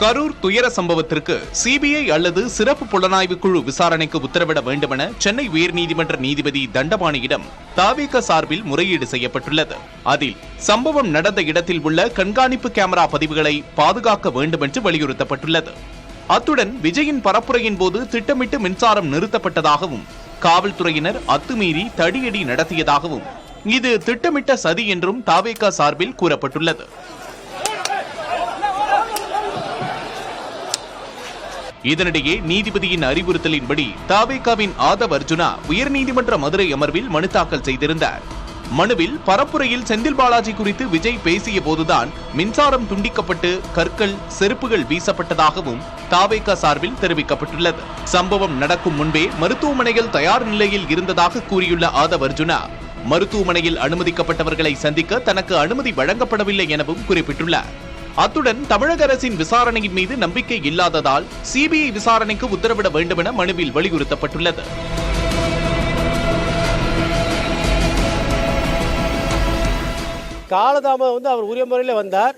கரூர் துயர சம்பவத்திற்கு சிபிஐ அல்லது சிறப்பு புலனாய்வு குழு விசாரணைக்கு உத்தரவிட வேண்டுமென சென்னை உயர்நீதிமன்ற நீதிபதி தண்டபாணியிடம் தவிக சார்பில் முறையீடு செய்யப்பட்டுள்ளது. அதில் சம்பவம் நடந்த இடத்தில் உள்ள கண்காணிப்பு கேமரா பதிவுகளை பாதுகாக்க வேண்டும் என்று வலியுறுத்தப்பட்டுள்ளது. அத்துடன் விஜயின் பரப்புரையின் போது திட்டமிட்டு மின்சாரம் நிறுத்தப்பட்டதாகவும் காவல்துறையினர் அத்துமீறி தடியடி நடத்தியதாகவும் இது திட்டமிட்ட சதி என்றும் தவிக சார்பில் கூறப்பட்டுள்ளது. இதனிடையே நீதிபதியின் அறிவுறுத்தலின்படி தவிகவின் ஆதவ் அர்ஜுனா உயர்நீதிமன்ற மதுரை அமர்வில் மனு தாக்கல் செய்திருந்தார். மனுவில் பரப்புரையில் செந்தில் பாலாஜி குறித்து விஜய் பேசிய போதுதான் மின்சாரம் துண்டிக்கப்பட்டு கற்கள் செருப்புகள் வீசப்பட்டதாகவும் தவிக சார்பில் தெரிவிக்கப்பட்டுள்ளது. சம்பவம் நடக்கும் முன்பே மருத்துவமனையில் தயார் நிலையில் இருந்ததாக கூறியுள்ள ஆதவ் அர்ஜுனா மருத்துவமனையில் அனுமதிக்கப்பட்டவர்களை சந்திக்க தனக்கு அனுமதி வழங்கப்படவில்லை எனவும் குறிப்பிட்டுள்ளார். அத்துடன் தமிழக அரசின் விசாரணையின் மீது நம்பிக்கை இல்லாததால் சிபிஐ விசாரணைக்கு உத்தரவிட வேண்டும் என மனுவில் வலியுறுத்தப்பட்டுள்ளது. காலதாமதம் அவர் உரிய முறையில் வந்தார்.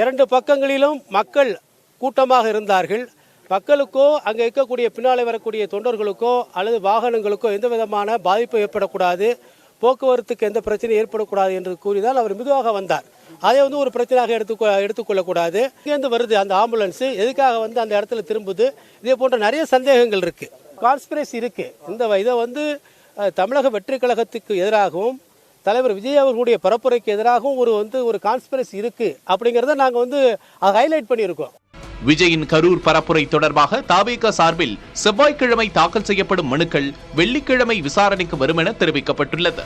இரண்டு பக்கங்களிலும் மக்கள் கூட்டமாக இருந்தார்கள். மக்களுக்கோ அங்கே இருக்கக்கூடிய பின்னாலே வரக்கூடிய தொண்டர்களுக்கோ அல்லது வாகனங்களுக்கோ எந்த விதமான பாதிப்பு ஏற்படக்கூடாது, போக்குவரத்துக்கு எந்த பிரச்சனையும் ஏற்படக்கூடாது என்று கூறினால் அவர் மெதுவாக வந்தார். அதை ஒரு பிரச்சனையாக எடுத்துக்கொள்ளக்கூடாது. இங்கேருந்து வருது அந்த ஆம்புலன்ஸ் எதுக்காக அந்த இடத்துல திரும்புது, இதே போன்ற நிறைய சந்தேகங்கள் இருக்கு, கான்ஸ்பிரசி இருக்கு. இதை தமிழக வெற்றி கழகத்துக்கு எதிராகவும் தலைவர் விஜய் அவர்களுடைய பரப்புரைக்கு எதிராகவும் ஒரு கான்ஸ்பிரசி இருக்கு அப்படிங்கிறத நாங்கள் ஹைலைட் பண்ணியிருக்கோம். விஜயின் கரூர் பரப்புரை தொடர்பாக தவிக சார்பில் செவ்வாய்க்கிழமை தாக்கல் செய்யப்படும் மனுக்கள் வெள்ளிக்கிழமை விசாரணைக்கு வரும் என தெரிவிக்கப்பட்டுள்ளது.